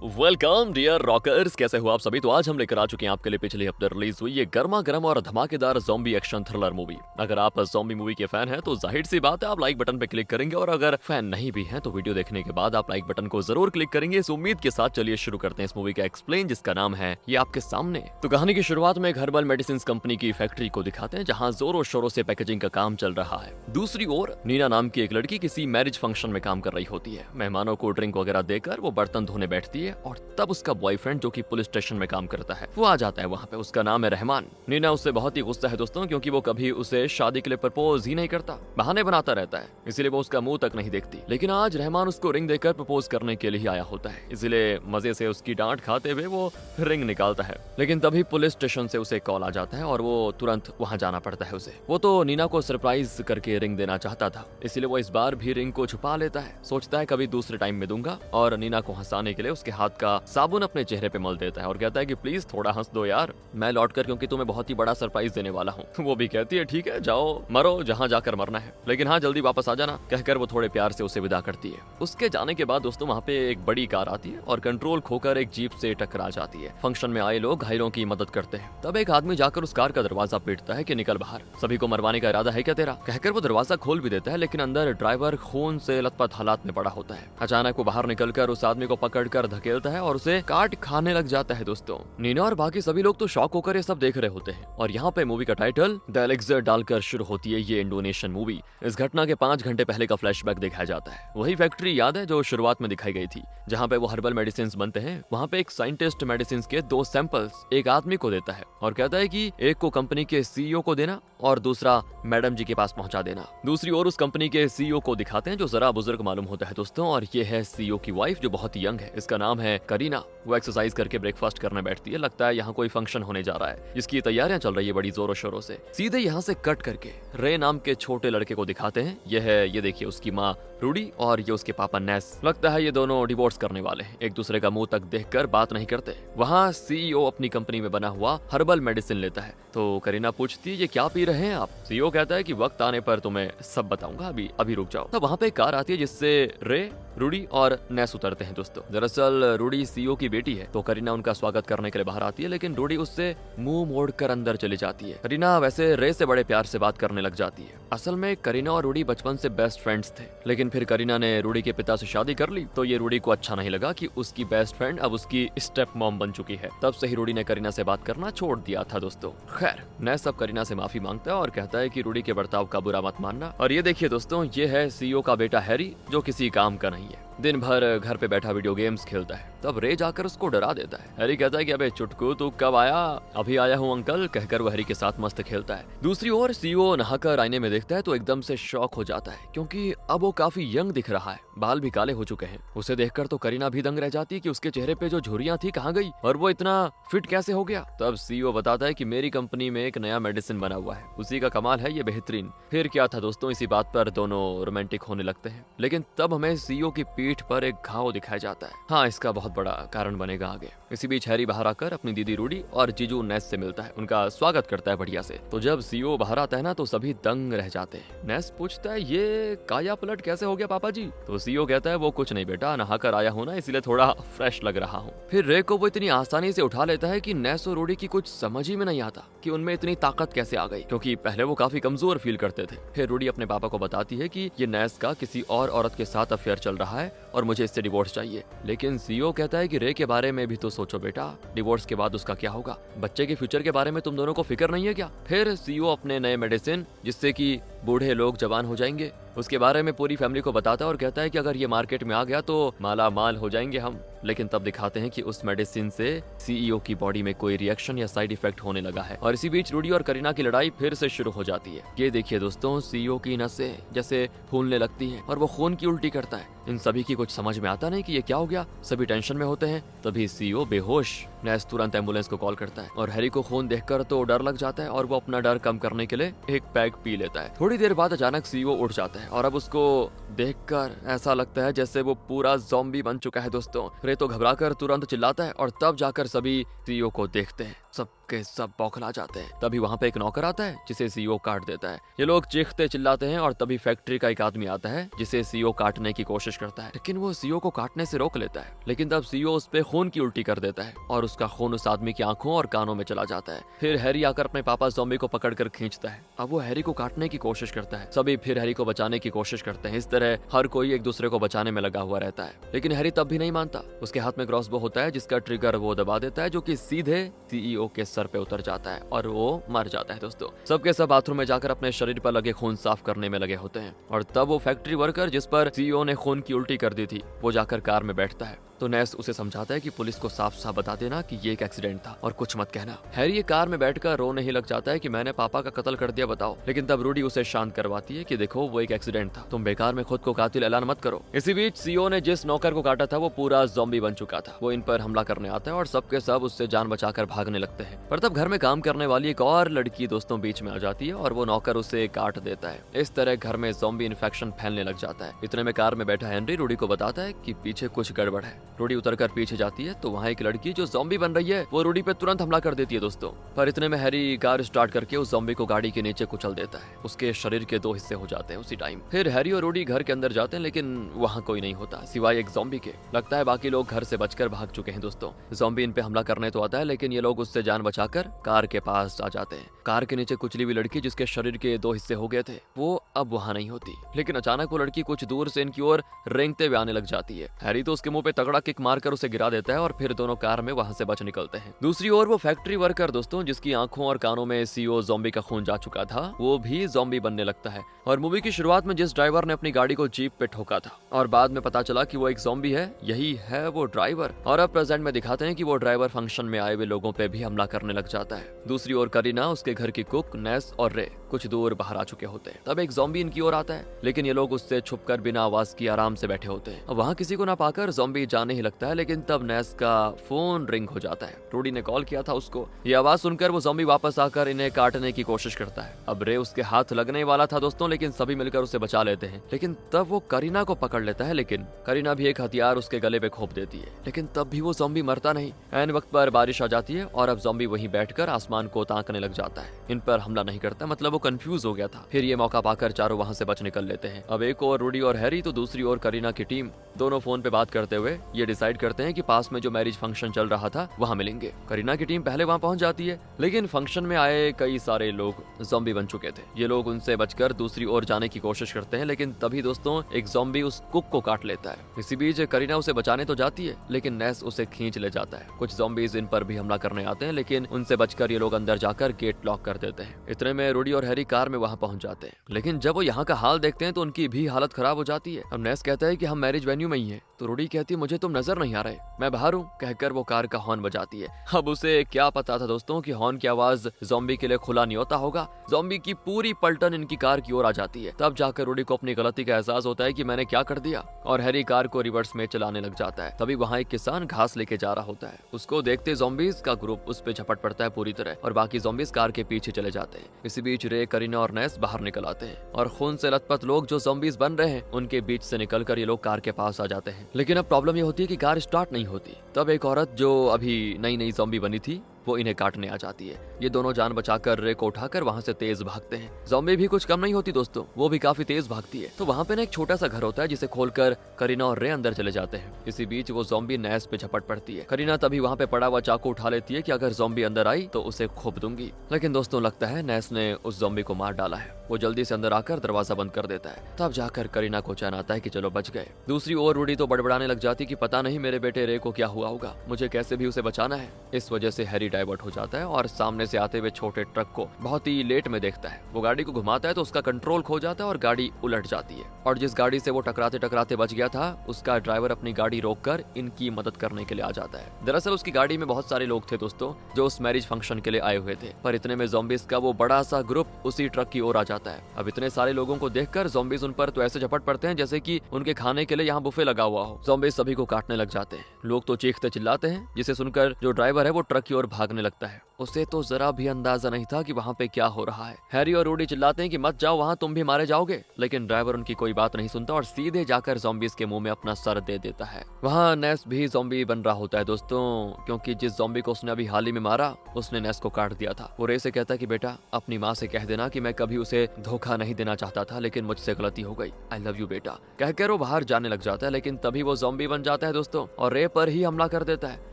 Welcome dear rockers, कैसे हो आप सभी। तो आज हम लेकर आ चुके हैं आपके लिए पिछले हफ्ते रिलीज हुई ये गर्मा गर्म और धमाकेदार ज़ॉम्बी एक्शन थ्रिलर मूवी। अगर आप ज़ॉम्बी मूवी के फैन हैं तो जाहिर सी बात है आप लाइक बटन पे क्लिक करेंगे, और अगर फैन नहीं भी हैं तो वीडियो देखने के बाद आप लाइक बटन को जरूर क्लिक करेंगे। इस उम्मीद के साथ चलिए शुरू करते हैं इस मूवी का एक्सप्लेन, जिसका नाम है ये आपके सामने। तो कहानी की शुरुआत में एक हर्बल मेडिसिन कंपनी की फैक्ट्री को दिखाते हैं, जहाँ जोरों शोरों से पैकेजिंग का काम चल रहा है। दूसरी ओर नीना नाम की एक लड़की किसी मैरिज फंक्शन में काम कर रही होती है। मेहमानों को ड्रिंक वगैरह देकर वो बर्तन धोने बैठती है, और तब उसका बॉयफ्रेंड जो कि पुलिस स्टेशन में काम करता है वो आ जाता है वहाँ पे। उसका नाम है रहमान। नीना उससे बहुत ही गुस्सा है दोस्तों, क्योंकि वो कभी उसे शादी के लिए प्रपोज ही नहीं करता, बहाने बनाता रहता है, इसीलिए वो उसका मुंह तक नहीं देखती। लेकिन आज रहमान उसको रिंग देकर प्रपोज करने के लिए आया होता है, इसलिए मजे से उसकी डांट खाते हुए वो रिंग निकालता है। लेकिन तभी पुलिस स्टेशन से उसे कॉल आ जाता है और वो तुरंत वहाँ जाना पड़ता है उसे। वो तो नीना को सरप्राइज करके रिंग देना चाहता था, इसलिए वो इस बार भी रिंग को छुपा लेता है। सोचता है कभी दूसरे टाइम में दूंगा, और नीना को हंसाने के लिए उसके हाथ का साबुन अपने चेहरे पे मल देता है और कहता है कि प्लीज थोड़ा हंस दो यार, मैं लौट कर क्योंकि तुम्हें बहुत ही बड़ा सरप्राइज देने वाला हूँ। वो भी कहती है ठीक है जाओ मरो जहाँ जाकर मरना है, लेकिन हाँ जल्दी वापस आ जाना, कहकर वो थोड़े प्यार से उसे विदा करती है। उसके जाने के बाद दोस्तों वहाँ पे एक बड़ी कार आती है और कंट्रोल खोकर एक जीप से टकरा जाती है। फंक्शन में आए लोग घायलों की मदद करते हैं। तब एक आदमी जाकर उस कार का दरवाजा पीटता है कि निकल बाहर, सभी को मरवाने का इरादा है क्या तेरा, कहकर वो दरवाजा खोल भी देता है। लेकिन अंदर ड्राइवर खून से लथपथ हालात में पड़ा होता है। अचानक वो बाहर निकलकर उस आदमी को पकड़कर धकेलता है और उसे काट खाने लग जाता है। दोस्तों नीना और बाकी सभी लोग तो शॉक होकर ये सब देख रहे होते हैं, और यहाँ पे मूवी का टाइटल द एलेक्सर डालकर शुरू होती है ये इंडोनेशियन मूवी। इस घटना के 5 घंटे पहले का फ्लैशबैक दिखाया जाता है। वही फैक्ट्री याद है जो शुरुआत में दिखाई गई थी, जहाँ पे वो हर्बल मेडिसिन बनते हैं। वहाँ पे एक साइंटिस्ट मेडिसिन के 2 सैंपल्स एक आदमी को देता है और कहता है कि एक को कंपनी के सीईओ को देना और दूसरा मैडम जी के पास पहुंचा देना। दूसरी ओर उस कंपनी के सीईओ को दिखाते हैं जो जरा बुजुर्ग मालूम होता है दोस्तों, और ये है सीईओ की वाइफ जो बहुत यंग है। इसका नाम है करीना। वो एक्सरसाइज करके ब्रेकफास्ट करने बैठती है। लगता है यहाँ कोई फंक्शन होने जा रहा है, जिसकी तैयारियां चल रही है बड़ी जोरों शोरों से। सीधे यहाँ से कट करके रे नाम के छोटे लड़के को दिखाते हैं। ये देखिए उसकी माँ रूडी और ये उसके पापा नेस। लगता है ये दोनों डिवोर्स करने वाले हैं, एक दूसरे का मुंह तक देखकर बात नहीं करते। वहाँ सीईओ अपनी कंपनी में बना हुआ हर्बल मेडिसिन लेता है, तो करीना पूछती है ये क्या पी रहे हैं आप। सीईओ कहता है कि वक्त आने पर तुम्हें सब बताऊंगा, अभी रुक जाओ। तब वहाँ पे कार आती है जिससे रे, रूडी और नेस उतरते हैं दोस्तों। दरअसल रूडी सीईओ की बेटी है, तो करीना उनका स्वागत करने के लिए बाहर आती है, लेकिन रूडी उससे मुंह मोड़कर अंदर चली जाती है। करीना वैसे रे से बड़े प्यार से बात करने लग जाती है। असल में करीना और रूडी बचपन से बेस्ट फ्रेंड्स थे, लेकिन फिर करीना ने रूडी के पिता से शादी कर ली, तो ये रूडी को अच्छा नहीं लगा कि उसकी बेस्ट फ्रेंड अब उसकी स्टेप मॉम बन चुकी है। तब से ही रूडी ने करीना से बात करना छोड़ दिया था दोस्तों। खैर नेस अब करीना से माफी मांगता है और कहता है कि रूडी के बर्ताव का बुरा मत मानना। और ये देखिए दोस्तों, ये है सीईओ का बेटा हैरी, जो किसी काम का नहीं है, दिन भर घर पे बैठा वीडियो गेम्स खेलता है। तब रे जाकर उसको डरा देता है। हैरी कहता है कि अबे चुटकू तू कब आया, अभी आया हूँ अंकल, कहकर वो हैरी के साथ मस्त खेलता है। दूसरी ओर सीईओ नहाकर आईने में देखता है तो एकदम से शॉक हो जाता है, क्योंकि अब वो काफी यंग दिख रहा है, बाल भी काले हो चुके हैं। उसे देखकर तो करीना भी दंग रह जाती है कि उसके चेहरे पे जो झुर्रियां थी कहाँ गई, और वो इतना फिट कैसे हो गया। तब सीईओ बताता है कि मेरी कंपनी में एक नया मेडिसिन बना हुआ है, उसी का कमाल है, ये बेहतरीन। फिर क्या था दोस्तों, इसी बात पर दोनों रोमांटिक होने लगते हैं। लेकिन तब हमें सीईओ की पीठ पर एक घाव दिखाया जाता है। हाँ, इसका बहुत बड़ा कारण बनेगा आगे। इसी बीच हैरी बाहर आकर अपनी दीदी रूडी और जीजू नेस से मिलता है, उनका स्वागत करता है बढ़िया से। तो जब सीईओ बाहर आता है ना तो सभी दंग रह जाते हैं। नेस पूछता है ये काया पलट कैसे हो गया पापा जी। तो सीईओ कहता है वो कुछ नहीं बेटा, नहाकर आया हूँ ना इसलिए थोड़ा फ्रेश लग रहा हूँ। फिर रे को वो इतनी आसानी से उठा लेता है कि नेस और रूडी की कुछ समझ ही में नहीं आता कि उनमें इतनी ताकत कैसे आ गई, क्योंकि पहले वो काफी कमजोर फील करते थे। फिर रूडी अपने पापा को बताती है कि ये नेस का किसी और औरत के साथ अफेयर चल रहा है और मुझे इससे डिवोर्स चाहिए। लेकिन सीईओ कहता है कि रे के बारे में भी तो सोचो बेटा, डिवोर्स के बाद उसका क्या होगा, बच्चे के फ्यूचर के बारे में तुम दोनों को फिक्र नहीं है क्या। फिर सीईओ अपने नए मेडिसिन जिससे कि बूढ़े लोग जवान हो जाएंगे उसके बारे में पूरी फैमिली को बताता है और कहता है कि अगर ये मार्केट में आ गया तो माला माल हो जाएंगे हम। लेकिन तब दिखाते हैं कि उस मेडिसिन से सीईओ की बॉडी में कोई रिएक्शन या साइड इफेक्ट होने लगा है। और इसी बीच रूडी और करीना की लड़ाई फिर से शुरू हो जाती है। ये देखिए दोस्तों, सीईओ की नसें जैसे फूलने लगती हैं और वो खून की उल्टी करता है। इन सभी की कुछ समझ में आता नहीं कि ये क्या हो गया, सभी टेंशन में होते हैं। तभी सीईओ बेहोश। नेस तुरंत एम्बुलेंस को कॉल करता है और हैरी को खून देखकर तो डर लग जाता है और वो अपना डर कम करने के लिए एक पैक पी लेता है। थोड़ी देर बाद अचानक सीईओ उठ जाता है और अब उसको देखकर ऐसा लगता है जैसे वो पूरा ज़ॉम्बी बन चुका है दोस्तों। रे तो घबराकर तुरंत चिल्लाता है और तब जाकर सभी सीईओ को देखते हैं। सबके सब बौखला जाते हैं। तभी वहाँ पे एक नौकर आता है जिसे सीईओ काट देता है। ये लोग चीखते चिल्लाते हैं और तभी फैक्ट्री का एक आदमी आता है जिसे सीईओ काटने की कोशिश करता है, लेकिन वो सीईओ को काटने से रोक लेता है। लेकिन तब सीईओ उस पे खून की उल्टी कर देता है और उसका खून उस आदमी की आंखों और कानों में चला जाता है। फिर हैरी आकर अपने पापा ज़ॉम्बी को पकड़कर खींचता है। अब वो हैरी को काटने की कोशिश करता है। सभी फिर हैरी को बचाने की कोशिश करते हैं। इस तरह हर कोई एक दूसरे को बचाने में लगा हुआ रहता है, लेकिन हैरी तब भी नहीं मानता। उसके हाथ में क्रॉसबो होता है जिसका ट्रिगर वो दबा देता है, जो कि सीधे सीईओ के सर पे उतर जाता है और वो मर जाता है। दोस्तों, सबके सब बाथरूम में जाकर अपने शरीर पर लगे खून साफ करने में लगे होते हैं और तब वो फैक्ट्री वर्कर जिस पर सीईओ ने खून की उल्टी कर दी थी, वो जाकर कार में बैठता है। तो नेस उसे समझाता है कि पुलिस को साफ साफ बता देना कि ये एक एक्सीडेंट था और कुछ मत कहना। हैरी ये कार में बैठकर रोने ही लग जाता है कि मैंने पापा का कत्ल कर दिया, बताओ। लेकिन तब रूडी उसे शांत करवाती है कि देखो वो एक एक्सीडेंट था, तुम बेकार में खुद को कातिल ऐलान मत करो। इसी बीच सीईओ ने जिस नौकर को काटा था वो पूरा ज़ॉम्बी बन चुका था। वो इन पर हमला करने आता है और सबके सब उससे जान बचाकर भागने लगते हैं। पर तब घर में काम करने वाली एक और लड़की दोस्तों बीच में आ जाती है और वो नौकर उसे काट देता है। इस तरह घर में ज़ॉम्बी इन्फेक्शन फैलने लग जाता है। इतने में कार में बैठा हेनरी रूडी को बताता है कि पीछे कुछ गड़बड़ है। रूडी उतरकर पीछे जाती है तो वहाँ एक लड़की जो ज़ॉम्बी बन रही है वो रूडी पे तुरंत हमला कर देती है। दोस्तों, पर इतने में हैरी कार स्टार्ट करके उस ज़ॉम्बी को गाड़ी के नीचे कुचल देता है। उसके शरीर के 2 हिस्से हो जाते हैं उसी टाइम। फिर हैरी और रूडी घर के अंदर जाते हैं, लेकिन वहाँ कोई नहीं होता सिवाय एक ज़ॉम्बी के। लगता है बाकी लोग घर से बचकर भाग चुके हैं। दोस्तों, ज़ॉम्बी इन पे हमला करने तो आता है, लेकिन ये लोग उससे जान बचाकर कार के पास आ जाते हैं। कार के नीचे कुचली हुई लड़की जिसके शरीर के 2 हिस्से हो गए थे वो अब वहाँ नहीं होती, लेकिन अचानक वो लड़की कुछ दूर से इनकी ओर रेंगते हुए आने लग जाती है। हैरी तो उसके मुंह पे तगड़ा किक मारकर उसे गिरा देता है और फिर दोनों कार में वहां से बच निकलते हैं। दूसरी ओर वो फैक्ट्री वर्कर दोस्तों, जिसकी आंखों और कानों में सीईओ ज़ॉम्बी का खून जा चुका था, वो भी ज़ॉम्बी बनने लगता है। और मूवी की शुरुआत में जिस ड्राइवर ने अपनी गाड़ी को जीप पे ठोका था और बाद में पता चला कि वो एक ज़ॉम्बी है, यही है वो ड्राइवर। और अब प्रेजेंट में दिखाते हैं कि वो ड्राइवर फंक्शन में आए हुए लोगों पे भी हमला करने लग जाता है। दूसरी ओर करीना, उसके घर की कुक, नेस और रे कुछ दूर बाहर आ चुके होते हैं। तब एक ज़ॉम्बी इनकी ओर आता है, लेकिन ये लोग उससे छुपकर बिना आवाज की आराम से बैठे होते हैं। अब वहाँ किसी को ना पाकर ज़ॉम्बी जाने ही लगता है, लेकिन तब नेस का फोन रिंग हो जाता है। रूडी ने कॉल किया था उसको। ये आवाज सुनकर वो ज़ॉम्बी वापस आकर इन्हें काटने की कोशिश करता है। अब रे उसके हाथ लगने वाला था दोस्तों, लेकिन सभी मिलकर उसे बचा लेते हैं। लेकिन तब वो करीना को पकड़ लेता है, लेकिन करीना भी एक हथियार उसके गले पे घोंप देती है। लेकिन तब भी वो ज़ॉम्बी मरता नहीं। ऐन वक्त पर बारिश आ जाती है और अब ज़ॉम्बी वहीं बैठकर आसमान को ताकने लग जाता है। इन पर हमला नहीं करता, मतलब वो कंफ्यूज हो गया था। फिर ये मौका पाकर चारों वहां से बच निकल लेते हैं। अब एक और रूडी और हैरी तो दूसरी ओर करीना की टीम, दोनों फोन पे बात करते हुए ये डिसाइड करते हैं कि पास में जो मैरिज फंक्शन चल रहा था वहां मिलेंगे। करीना की टीम पहले वहां पहुंच जाती है, लेकिन फंक्शन में आए कई सारे लोग ज़ॉम्बी बन चुके थे। ये लोग उनसे बचकर दूसरी ओर जाने की कोशिश करते हैं, लेकिन तभी दोस्तों एक ज़ॉम्बी उस कुक को काट लेता है। इसी बीच करीना उसे बचाने तो जाती है, लेकिन नेस उसे खींच ले जाता है। कुछ ज़ॉम्बीज इन पर भी हमला करने आते हैं, लेकिन उनसे बचकर ये लोग अंदर जाकर गेट लॉक कर देते हैं। इतने में रूडी और हैरी कार में वहां पहुंच जाते हैं, लेकिन जब वो यहाँ का हाल देखते हैं तो उनकी भी हालत खराब हो जाती है। अब नेस कहता है कि हम मैरिज वेन्यू में ही हैं, तो रूडी कहती है मुझे तुम नजर नहीं आ रहे, मैं बाहर हूँ, कहकर वो कार का हॉर्न बजाती है। अब उसे क्या पता था दोस्तों कि हॉर्न की आवाज ज़ॉम्बी के लिए खुला न्योता होगा। ज़ॉम्बी की पूरी पलटन इनकी कार की ओर आ जाती है। तब जाकर रूडी को अपनी गलती का एहसास होता है कि मैंने क्या कर दिया, और हैरी कार को रिवर्स में चलाने लग जाता है। तभी वहाँ एक किसान घास लेके जा रहा होता है। उसको देखते ज़ॉम्बीज का ग्रुप उस पे झपट पड़ता है पूरी तरह, और बाकी ज़ॉम्बीज कार के पीछे चले जाते हैं। इसी बीच रे, करीना और नेस बाहर निकल आते हैं, और खून से लथपथ लोग जो ज़ॉम्बीज बन रहे हैं उनके बीच से निकलकर ये लोग कार के पास आ जाते हैं। लेकिन अब प्रॉब्लम ये होती है कि कार स्टार्ट नहीं होती। तब एक औरत जो अभी नई नई ज़ॉम्बी बनी थी वो इन्हें काटने आ जाती है। ये दोनों जान बचाकर रे को उठाकर वहाँ से तेज भागते हैं। ज़ॉम्बी भी कुछ कम नहीं होती दोस्तों, वो भी काफी तेज भागती है। तो वहाँ पे ना एक छोटा सा घर होता है जिसे खोलकर करीना और रे अंदर चले जाते हैं। इसी बीच वो ज़ॉम्बी नेस पे झपट पड़ती है। करीना तभी वहाँ पे पड़ा हुआ चाकू उठा लेती है कि अगर ज़ॉम्बी अंदर आई तो उसे खोप दूंगी, लेकिन दोस्तों लगता है नेस ने उस ज़ॉम्बी को मार डाला है। वो जल्दी से अंदर आकर दरवाजा बंद कर देता है। तब जाकर करीना को चैन आता है कि चलो बच गए। दूसरी ओर रूडी तो बड़बड़ाने लग जाती कि पता नहीं मेरे बेटे रे को क्या हुआ होगा, मुझे कैसे भी उसे बचाना है। इस वजह से हैरी डाइवर्ट हो जाता है और सामने से आते हुए छोटे ट्रक को बहुत ही लेट में देखता है। वो गाड़ी को घुमाता है तो उसका कंट्रोल खो जाता है और गाड़ी उलट जाती है, और जिस गाड़ी से वो टकराते टकराते बच गया था उसका ड्राइवर अपनी गाड़ी रोककर इनकी मदद करने के लिए आ जाता है। दरअसल उसकी गाड़ी में बहुत सारे लोग थे दोस्तों जो उस मैरिज फंक्शन के लिए आए हुए थे, पर इतने में ज़ॉम्बीज का वो बड़ा सा ग्रुप उसी ट्रक की ओर आ जाता है। अब इतने सारे लोगों को देखकर ज़ॉम्बीज उन पर तो ऐसे झपट पड़ते हैं जैसे कि उनके खाने के लिए यहाँ बुफे लगा हुआ हो। ज़ॉम्बीज सभी को काटने लग जाते हैं। लोग तो चीखते चिल्लाते हैं, जिसे सुनकर जो ड्राइवर है वो ट्रक की ओर भागने लगता है। उसे तो जरा भी अंदाजा नहीं था कि वहाँ पे क्या हो रहा है। हैरी और रूडी चिल्लाते हैं कि मत जाओ वहाँ, तुम भी मारे जाओगे, लेकिन ड्राइवर उनकी कोई बात नहीं सुनता और सीधे जाकर ज़ॉम्बीज के मुंह में अपना सर दे देता है। वहाँ नेस भी ज़ॉम्बी बन रहा होता है दोस्तों, क्योंकि जिस ज़ॉम्बी को उसने अभी हाल ही में मारा उसने नेस को काट दिया था। वो रे से कहता है कि बेटा अपनी माँ से कह देना कि मैं कभी उसे धोखा नहीं देना चाहता था, लेकिन मुझसे गलती हो गई, आई लव यू बेटा, कहकर वो बाहर जाने लग जाता है। लेकिन तभी वो ज़ॉम्बी बन जाता है दोस्तों और रे पर ही हमला कर देता है,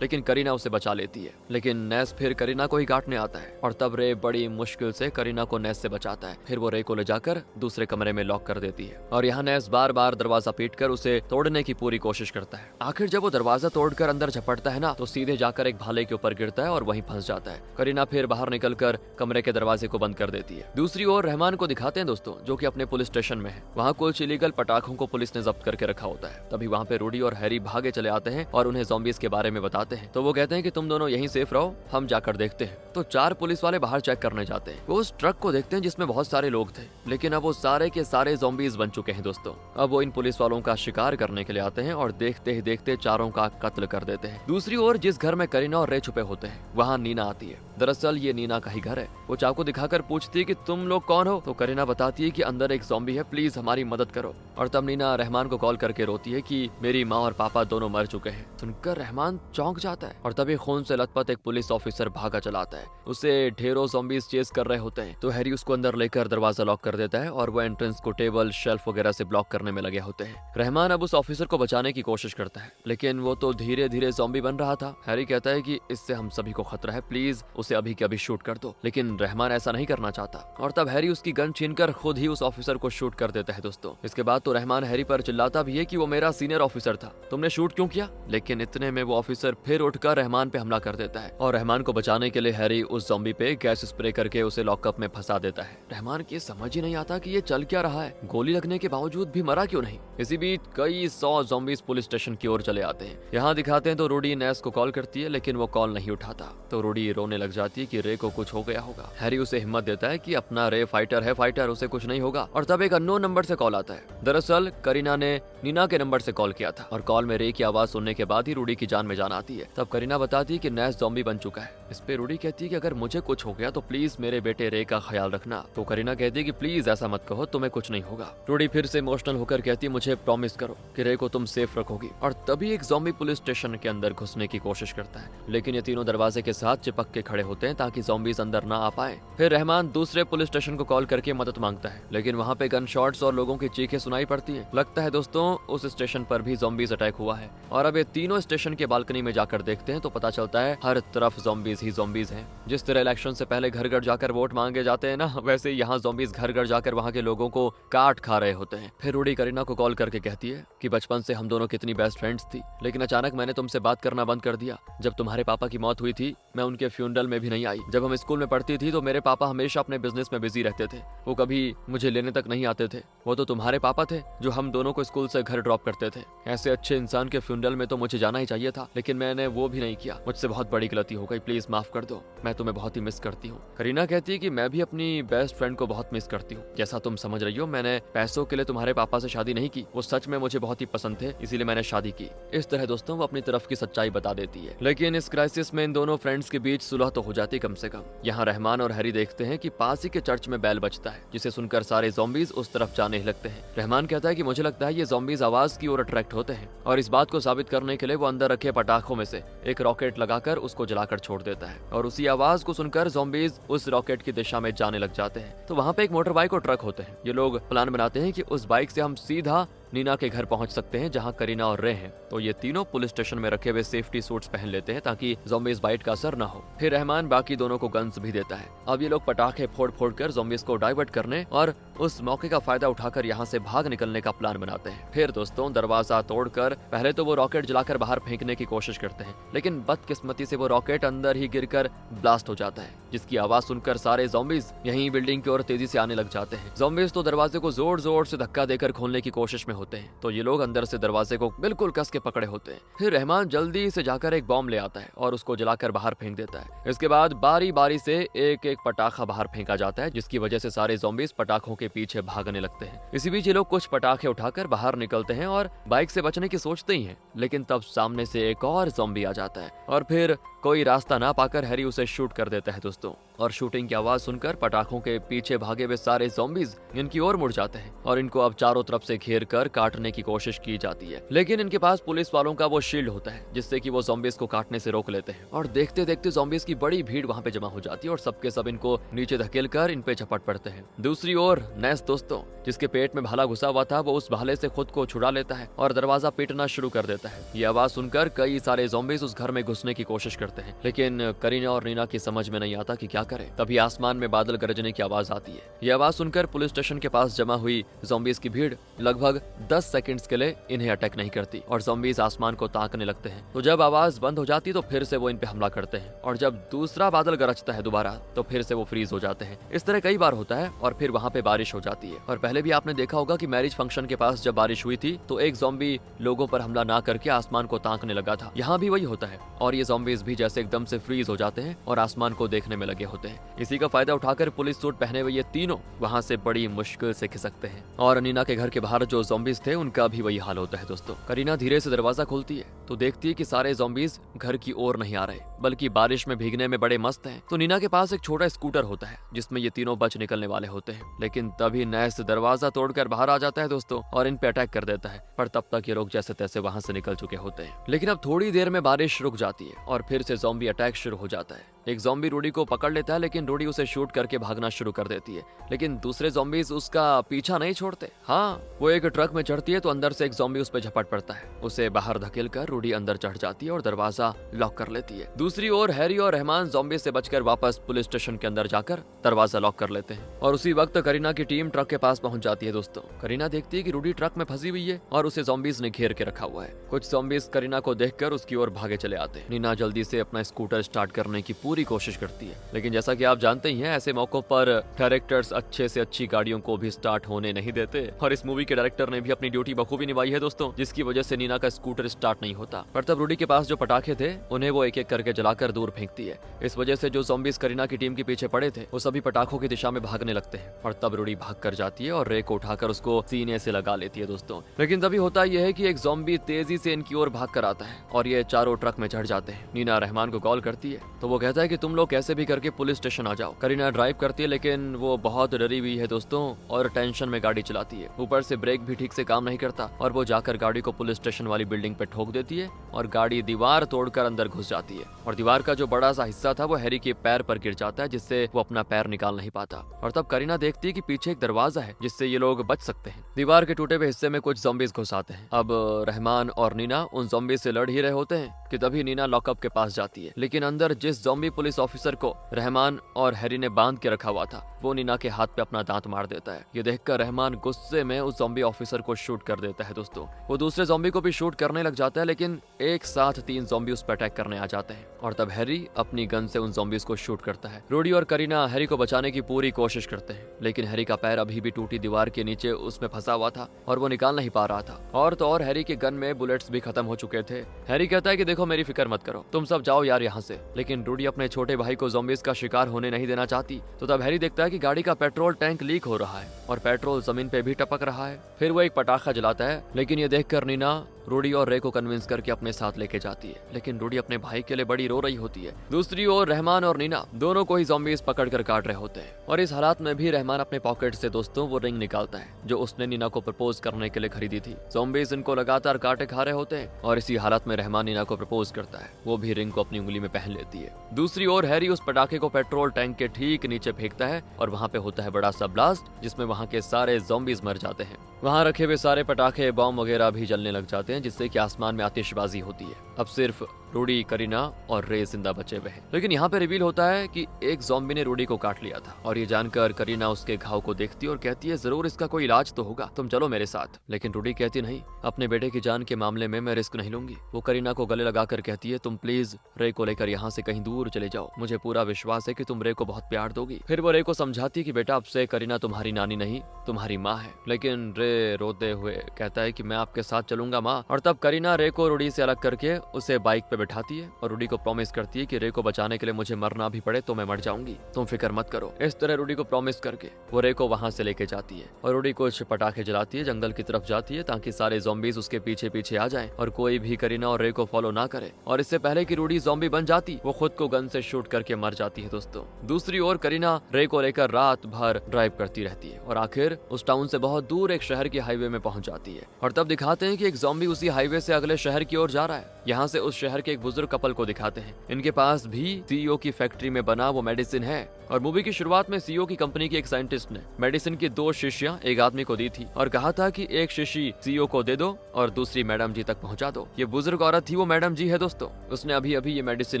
लेकिन करीना उसे बचा लेती है। लेकिन नेस फिर करीना को ही काटने आता है और तब रे बड़ी मुश्किल से करीना को नेस से बचाता है। फिर वो रे को ले जाकर दूसरे कमरे में लॉक कर देती है और यहाँ नेस बार बार दरवाजा पीटकर उसे तोड़ने की पूरी कोशिश करता है। आखिर जब वो दरवाजा तोड़कर अंदर झपटता है ना, तो सीधे जाकर एक भाले के ऊपर गिरता है और वहीं फंस जाता है। करीना फिर बाहर निकलकर कमरे के दरवाजे को बंद कर देती है। दूसरी ओर रहमान को दिखाते हैं दोस्तों, जो कि अपने पुलिस स्टेशन में है। वहाँ कुछ इलीगल पटाखों को पुलिस ने जब्त करके रखा होता है। तभी वहाँ पे रूडी और हैरी भागे चले आते हैं और उन्हें ज़ॉम्बीज के बारे में बताते हैं। तो वो कहते हैं कि तुम दोनों यहीं सेफ रहो, हम जाकर देखते हैं। तो 4 पुलिस वाले बाहर चेक करने जाते हैं। वो उस ट्रक को देखते हैं जिसमें बहुत सारे लोग थे, लेकिन अब वो सारे के सारे ज़ॉम्बीज बन चुके हैं दोस्तों। अब वो इन पुलिस वालों का शिकार करने के लिए आते हैं और देखते ही देखते चारों का कत्ल कर देते हैं। दूसरी ओर जिस घर में करीना और रे छुपे होते हैं, वहाँ नीना आती है। दरअसल ये नीना का ही घर है। वो चाकू दिखाकर पूछती है कि तुम लोग कौन हो, तो करीना बताती है कि अंदर एक ज़ॉम्बी है, प्लीज हमारी मदद करो। और तब नीना रहमान को कॉल करके रोती है कि मेरी माँ और पापा दोनों मर चुके हैं। सुनकर रहमान चौंक जाता है और तभी खून से लथपथ एक पुलिस ऑफिसर भागा चलाता है। उसे ढेरों ज़ॉम्बीज चेस कर रहे होते हैं। तो हैरी उसको अंदर लेकर दरवाजा लॉक कर देता है और वो एंट्रेंस को टेबल शेल्फ वगैरह से ब्लॉक करने में लगे होते हैं। रहमान अब उस ऑफिसर को बचाने की कोशिश करता है, लेकिन वो तो धीरे धीरे ज़ॉम्बी बन रहा था। हैरी कहता है कि इससे हम सभी को खतरा है, प्लीज उसे अभी के अभी शूट कर दो, लेकिन रहमान ऐसा नहीं करना चाहता और तब हैरी उसकी गन छीनकर खुद ही उस ऑफिसर को शूट कर देता है दोस्तों। इसके बाद तो रहमान हैरी पर चिल्लाता भी है कि वो मेरा सीनियर ऑफिसर था, तुमने शूट क्यों किया? लेकिन इतने में वो ऑफिसर फिर उठकर रहमान पे हमला कर देता है और रहमान को बचाने के लिए हैरी उस ज़ॉम्बी पे गैस स्प्रे करके उसे लॉकअप में फंसा देता है। रहमान की समझ ही नहीं आता कि ये चल क्या रहा है, गोली लगने के बावजूद भी मरा क्यों नहीं। इसी बीच कई 100 ज़ॉम्बीज पुलिस स्टेशन की ओर चले आते हैं। यहाँ दिखाते हैं तो रूडी नेस को कॉल करती है, लेकिन वो कॉल नहीं उठाता। तो रूडी रोने लग जाती है कि रे को कुछ हो गया होगा। हैरी उसे हिम्मत देता है कि अपना रे फाइटर है, फाइटर, उसे कुछ नहीं होगा। और तब एक अननोन नंबर से कॉल आता है। दरअसल करीना ने नीना के नंबर से कॉल किया था और कॉल में रे की आवाज सुनने के बाद ही रूडी की जान में जान आती है। तब करीना बताती है कि नेस ज़ॉम्बी बन चुका है। इस पे रूडी कहती है कि अगर मुझे कुछ हो गया तो प्लीज मेरे बेटे रे का ख्याल रखना। तो करीना कहती है कि प्लीज ऐसा मत कहो, तुम्हें कुछ नहीं होगा। रूडी फिर से इमोशनल होकर कहती है मुझे प्रॉमिस करो कि रे को तुम सेफ रखोगी। और तभी एक ज़ॉम्बी पुलिस स्टेशन के अंदर घुसने की कोशिश करता है, लेकिन ये तीनों दरवाजे के साथ चिपक के खड़े होते हैं ताकि ज़ॉम्बीज अंदर ना आ पाए। फिर रहमान दूसरे पुलिस स्टेशन को कॉल करके मदद मांगता है, लेकिन वहाँ पे गन शॉट्स और लोगों की चीखें सुनाई पड़ती हैं। लगता है दोस्तों उस स्टेशन पर भी ज़ॉम्बीज अटैक हुआ है। और अब ये तीनों स्टेशन के बालकनी में जाकर देखते हैं तो पता चलता है हर तरफ ज़ॉम्बीज ही ज़ॉम्बीज हैं। जिस तरह इलेक्शन से पहले घर घर जाकर वोट मांगे जाते हैं ना, वैसे यहाँ ज़ॉम्बीज घर घर जाकर वहाँ के लोगों को काट खा रहे होते हैं। फिर रूडी करीना को कॉल करके कहती है कि बचपन से हम दोनों कितनी बेस्ट फ्रेंड्स थी, लेकिन अचानक मैंने तुमसे बात करना बंद कर दिया। जब तुम्हारे पापा की मौत हुई थी मैं उनके फ्यूनरल में भी नहीं आई। जब हम स्कूल में पढ़ती थी तो मेरे पापा हमेशा अपने बिजनेस में बिजी रहते थे, वो कभी मुझे लेने तक नहीं आते थे। वो तो तुम्हारे पापा थे जो हम दोनों को स्कूल से घर ड्रॉप करते थे। ऐसे अच्छे इंसान के फ्यूनरल में तो मुझे जाना ही चाहिए था, लेकिन मैंने वो भी नहीं किया। मुझसे बहुत बड़ी गलती हो गई, प्लीज माफ कर दो, मैं तुम्हें बहुत ही मिस करती हूँ। करीना कहती है कि मैं भी अपनी बेस्ट फ्रेंड को बहुत मिस करती हूँ। जैसा तुम समझ रही हो, मैंने पैसों के लिए तुम्हारे पापा से शादी नहीं की, वो सच में मुझे बहुत ही पसंद थे, इसीलिए मैंने शादी की। इस तरह दोस्तों वो अपनी तरफ की सच्चाई बता देती है। लेकिन इस क्राइसिस में इन दोनों फ्रेंड्स के बीच सुलह तो हो जाती कम से कम। यहाँ रहमान और हैरी देखते हैं कि पास ही के चर्च में बेल बजता है, जिसे सुनकर सारे ज़ॉम्बीज उस तरफ जाने ही लगते हैं। रहमान कहता है कि मुझे लगता है ये ज़ॉम्बीज आवाज की ओर अट्रैक्ट होते हैं, और इस बात को साबित करने के लिए वो अंदर रखे पटाखों में से एक रॉकेट लगाकर उसको जलाकर छोड़ देता है, और उसी आवाज को सुनकर ज़ॉम्बीज उस रॉकेट की दिशा में जाने लग जाते हैं। तो वहाँ पे एक मोटर बाइक और ट्रक होते हैं। ये लोग प्लान बनाते हैं कि उस बाइक से हम सीधा नीना के घर पहुंच सकते हैं जहां करीना और रे हैं। तो ये तीनों पुलिस स्टेशन में रखे हुए सेफ्टी सूट्स पहन लेते हैं ताकि ज़ॉम्बीज बाइट का असर ना हो। फिर रहमान बाकी दोनों को गन्स भी देता है। अब ये लोग पटाखे फोड़ फोड़ कर ज़ॉम्बीज को डाइवर्ट करने और उस मौके का फायदा उठाकर यहाँ से भाग निकलने का प्लान बनाते हैं। फिर दोस्तों दरवाजा तोड़कर पहले तो वो रॉकेट जलाकर बाहर फेंकने की कोशिश करते हैं, लेकिन बदकिस्मती से वो रॉकेट अंदर ही गिरकर ब्लास्ट हो जाता है, जिसकी आवाज सुनकर सारे ज़ॉम्बीज यहीं बिल्डिंग की ओर तेजी से आने लग जाते हैं। ज़ॉम्बीज तो दरवाजे को जोर जोर से धक्का देकर खोलने की कोशिश में होते हैं, तो ये लोग अंदर से दरवाजे को बिल्कुल कस के पकड़े होते हैं। फिर रहमान जल्दी से जाकर एक बॉम्ब ले आता है और उसको जलाकर बाहर फेंक देता है। इसके बाद बारी बारी से एक एक पटाखा बाहर फेंका जाता है, जिसकी वजह से सारे ज़ॉम्बीज़ पटाखों के पीछे भागने लगते हैं। इसी बीच ये लोग कुछ पटाखे उठाकर बाहर निकलते हैं और बाइक से बचने की सोचते ही हैं, लेकिन तब सामने से एक और ज़ॉम्बी आ जाता है और फिर कोई रास्ता ना पाकर हैरी उसे शूट कर देता है दोस्तों। और शूटिंग की आवाज सुनकर पटाखों के पीछे भागे हुए सारे ज़ॉम्बीज़ इनकी ओर मुड़ जाते हैं और इनको अब चारों तरफ से घेर कर काटने की कोशिश की जाती है। लेकिन इनके पास पुलिस वालों का वो शील्ड होता है, जिससे कि वो ज़ॉम्बीज़ को काटने से रोक लेते हैं। और देखते देखते ज़ॉम्बीज़ की बड़ी भीड़ वहाँ पे जमा हो जाती है और सबके सब इनको नीचे धकेल कर इन पे झपट पड़ते हैं। दूसरी ओर नेस दोस्तों, जिसके पेट में भाला घुसा हुआ था, वो उस भाले से खुद को छुड़ा लेता है और दरवाजा पीटना शुरू कर देता है। ये आवाज सुनकर कई सारे ज़ॉम्बीज़ उस घर में घुसने की कोशिश करते हैं, लेकिन करीना और नीना की समझ में नहीं आता कि क्या करें। तभी आसमान में बादल गरजने की आवाज आती है। ये आवाज सुनकर पुलिस स्टेशन के पास जमा हुई ज़ॉम्बीज़ की भीड़ लगभग 10 सेकंड्स के लिए इन्हें अटैक नहीं करती और ज़ॉम्बीज़ आसमान को ताकने लगते हैं। तो जब आवाज बंद हो जाती तो फिर से वो इन पे हमला करते हैं और जब दूसरा बादल गरजता है दोबारा तो फिर से वो फ्रीज हो जाते हैं। इस तरह कई बार होता है और फिर वहाँ पे बारिश हो जाती है। और पहले भी आपने देखा होगा कि मैरिज फंक्शन के पास जब बारिश हुई थी तो एक ज़ॉम्बी लोगों पर हमला ना करके आसमान को ताकने लगा था। यहाँ भी वही होता है और ये ज़ॉम्बीज़ भी जैसे एकदम से फ्रीज हो जाते हैं और आसमान को देखने में लगे होते हैं। इसी का फायदा उठाकर पुलिस सूट पहने हुए ये तीनों वहाँ से बड़ी मुश्किल से खिसकते हैं। और नीना के घर के बाहर जो ज़ॉम्बीज़ थे उनका भी वही हाल होता है दोस्तों। करीना धीरे से दरवाजा खोलती है तो देखती है कि सारे ज़ॉम्बीज़ घर की ओर नहीं आ रहे, बल्कि बारिश में भीगने में बड़े मस्त हैं। तो नीना के पास एक छोटा स्कूटर होता है जिसमें ये तीनों बच निकलने वाले होते हैं, लेकिन तभी नैस दरवाजा तोड़कर बाहर आ जाता है दोस्तों और इन पे अटैक कर देता है। पर तब तक ये लोग जैसे तैसे वहाँ से निकल चुके होते हैं। लेकिन अब थोड़ी देर में बारिश रुक जाती है और फिर से ज़ॉम्बी अटैक शुरू हो जाता है। एक ज़ॉम्बी रूडी को पकड़ लेता है, लेकिन रूडी उसे शूट करके भागना शुरू कर देती है। लेकिन दूसरे ज़ॉम्बीज़ उसका पीछा नहीं छोड़ते। हाँ, वो एक ट्रक में चढ़ती है तो अंदर से एक ज़ॉम्बी उस पर झपट पड़ता है। उसे बाहर धकेल कर रूडी अंदर चढ़ जाती है और दरवाजा लॉक कर लेती है। दूसरी ओर हैरी और रहमान ज़ॉम्बी से बचकर वापस पुलिस स्टेशन के अंदर जाकर दरवाजा लॉक कर लेते हैं। और उसी वक्त करीना की टीम ट्रक के पास पहुंच जाती है दोस्तों। करीना देखती है कि रूडी ट्रक में फंसी हुई है और उसे ज़ॉम्बीज़ ने घेर के रखा हुआ है। कुछ ज़ॉम्बीज़ करीना को देखकर उसकी ओर भागे चले आते हैं। नीना जल्दी से अपना स्कूटर स्टार्ट करने की पूरी कोशिश करती है, लेकिन जैसा कि आप जानते ही हैं, ऐसे मौकों पर डायरेक्टर्स अच्छे से अच्छी गाड़ियों को भी स्टार्ट होने नहीं देते। और इस मूवी के डायरेक्टर ने भी अपनी ड्यूटी बखूबी निभाई है दोस्तों, जिसकी वजह से नीना का स्कूटर स्टार्ट नहीं होता। पर तब रूडी के पास जो पटाखे थे उन्हें वो एक एक करके जलाकर दूर फेंकती है। इस वजह से जो ज़ॉम्बीज़ करीना की टीम के पीछे पड़े थे वो सभी पटाखों की दिशा में भागने लगते हैं। और तब रूडी भाग कर जाती है और रे को उठाकर उसको सीने से लगा लेती है दोस्तों। लेकिन तभी होता यह है कि एक ज़ॉम्बी तेजी से इनकी ओर भाग कर आता है और ये चारों ट्रक में चढ़ जाते हैं। नीना रहमान को कॉल करती है तो वो कहता है कि तुम लोग कैसे भी करके पुलिस स्टेशन आ जाओ। करीना ड्राइव करती है, लेकिन वो बहुत डरी हुई है दोस्तों और टेंशन में गाड़ी चलाती है। ऊपर से ब्रेक भी ठीक से काम नहीं करता और वो जाकर गाड़ी को पुलिस स्टेशन वाली बिल्डिंग पे ठोक देती है और गाड़ी दीवार तोड़कर अंदर घुस जाती है। और दीवार का जो बड़ा सा हिस्सा था वो हैरी के पैर पर गिर जाता है, जिससे वो अपना पैर निकाल नहीं पाता। और तब करीना देखती है कि पीछे एक दरवाजा है जिससे ये लोग बच सकते हैं। दीवार के टूटे हुए हिस्से में कुछ ज़ॉम्बीज़ घुस आते हैं। अब रहमान और नीना उन ज़ॉम्बी से लड़ ही रहे होते हैं कि तभी नीना लॉकअप के पास जाती है। लेकिन अंदर जिस ज़ॉम्बी पुलिस ऑफिसर को रहमान और हैरी ने बांध के रखा हुआ था वो नीना के हाथ पे अपना दांत मार देता है। ये देखकर रहमान गुस्से में उस ज़ॉम्बी ऑफिसर को शूट कर देता है दोस्तों। वो दूसरे ज़ॉम्बी को भी शूट करने लग जाता है, लेकिन एक साथ 3 ज़ॉम्बी उस पर अटैक करने आ जाते हैं और तब हैरी अपनी गन से उन ज़ॉम्बीज़ को शूट करता है। रूडी और करीना हैरी को बचाने की पूरी कोशिश करते हैं, लेकिन हैरी का पैर अभी भी टूटी दीवार के नीचे उसमें फंसा हुआ था और वो निकाल नहीं पा रहा था। और तो और हैरी के गन में बुलेट्स भी खत्म हो चुके थे। हैरी कहता है कि देखो मेरी फिक्र मत करो, तुम सब जाओ यार यहाँ से। लेकिन रूडी अपने छोटे भाई को ज़ॉम्बीज़ का शिकार होने नहीं देना चाहती। तो तब हैरी देखता है कि गाड़ी का पेट्रोल टैंक लीक हो रहा है और पेट्रोल जमीन पे भी टपक रहा है। फिर वो एक पटाखा जलाता है, लेकिन ये देखकर नीना रूडी और रे को कन्विंस करके अपने साथ लेके जाती है। लेकिन रूडी अपने भाई के लिए बड़ी रो रही होती है। दूसरी ओर रहमान और नीना दोनों को ही ज़ॉम्बीज़ पकड़ कर काट रहे होते हैं और इस हालात में भी रहमान अपने पॉकेट से दोस्तों वो रिंग निकालता है जो उसने नीना को प्रपोज करने के लिए खरीदी थी। ज़ॉम्बीज़ इनको लगातार काटे खा रहे होते हैं और इसी हालत में रहमान नीना को प्रपोज करता है। वो भी रिंग को अपनी उंगली में पहन लेती है। दूसरी ओर हैरी उस पटाखे को पेट्रोल टैंक के ठीक नीचे फेंकता है और वहाँ पे होता है बड़ा सा ब्लास्ट, जिसमें वहाँ के सारे ज़ॉम्बीज़ मर जाते हैं। वहाँ रखे हुए सारे पटाखे बॉम्ब वगैरह भी जलने लग जाते हैं जाते हैं जिससे कि आसमान में आतिशबाजी होती है। अब सिर्फ रूडी, करीना और रे जिंदा बचे हुए हैं। लेकिन यहाँ पे रिवील होता है कि एक ज़ॉम्बी ने रूडी को काट लिया था और ये जानकर करीना उसके घाव को देखती है और कहती है जरूर इसका कोई इलाज तो होगा, तुम चलो मेरे साथ। लेकिन रूडी कहती नहीं, अपने बेटे की जान के मामले में मैं रिस्क नहीं लूंगी। वो करीना को गले लगाकर कहती है तुम प्लीज रे को लेकर यहाँ से कहीं दूर चले जाओ, मुझे पूरा विश्वास है कि तुम रे को बहुत प्यार दोगी। फिर वो रे को समझाती है कि बेटा अब से करीना तुम्हारी नानी नहीं तुम्हारी माँ है। लेकिन रे रोते हुए कहता है कि मैं आपके साथ चलूंगा माँ। और तब करीना रे को रूडी से अलग करके उसे बाइक पे बैठाती है और रूडी को प्रॉमिस करती है कि रे को बचाने के लिए मुझे मरना भी पड़े तो मैं मर जाऊंगी, तुम फिक्र मत करो। इस तरह रूडी को प्रॉमिस करके वो रे को वहां से लेके जाती है और रूडी कुछ पटाखे जलाती है, जंगल की तरफ जाती है ताकि सारे ज़ॉम्बीज उसके पीछे पीछे आ जाएं और कोई भी करीना और रे को फॉलो ना करे। और इससे पहले कि रूडी ज़ॉम्बी बन जाती वो खुद को गन से शूट करके मर जाती है दोस्तों। दूसरी ओर करीना रे को लेकर रात भर ड्राइव करती रहती है और आखिर उस टाउन से बहुत दूर एक शहर के हाईवे में पहुंच जाती है। और तब दिखाते हैं कि एक ज़ॉम्बी उसी हाईवे से अगले शहर की ओर जा रहा है। यहाँ से उस शहर के एक बुजुर्ग कपल को दिखाते हैं, इनके पास भी सीईओ की फैक्ट्री में बना वो मेडिसिन है। और मूवी की शुरुआत में सीईओ की कंपनी के एक साइंटिस्ट ने मेडिसिन की 2 शीशियां एक आदमी को दी थी और कहा था कि एक शीशी सीईओ को दे दो और दूसरी मैडम जी तक पहुंचा दो। ये बुजुर्ग औरत थी वो मैडम जी है दोस्तों। उसने अभी अभी ये मेडिसिन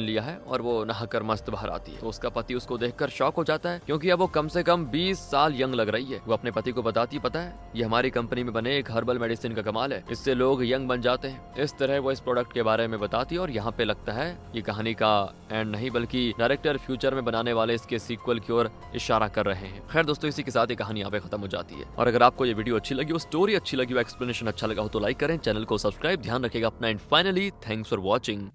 लिया है और वो नहाकर मस्त बाहर आती है तो उसका पति उसको देखकर शॉक हो जाता है क्योंकि अब वो कम से कम 20 साल यंग लग रही है। वो अपने पति को बताती, पता है ये हमारी कंपनी में बने एक हर्बल मेडिसिन का कमाल है, इससे लोग यंग बन जाते हैं। इस तरह वो इस प्रोडक्ट के बारे में बताती है और यहाँ पे लगता है ये कहानी का एंड नहीं बल्कि डायरेक्टर फ्यूचर में बनाने वाले इसके सीक्वल की ओर इशारा कर रहे हैं। खैर दोस्तों, इसी के साथ ये कहानी यहाँ पे खत्म हो जाती है। और अगर आपको ये वीडियो अच्छी लगी हो, स्टोरी अच्छी लगी हो, एक्सप्लेनेशन अच्छा लगा हो तो लाइक करें, चैनल को सब्सक्राइब, ध्यान रखिएगा अपना and finally thanks for watching.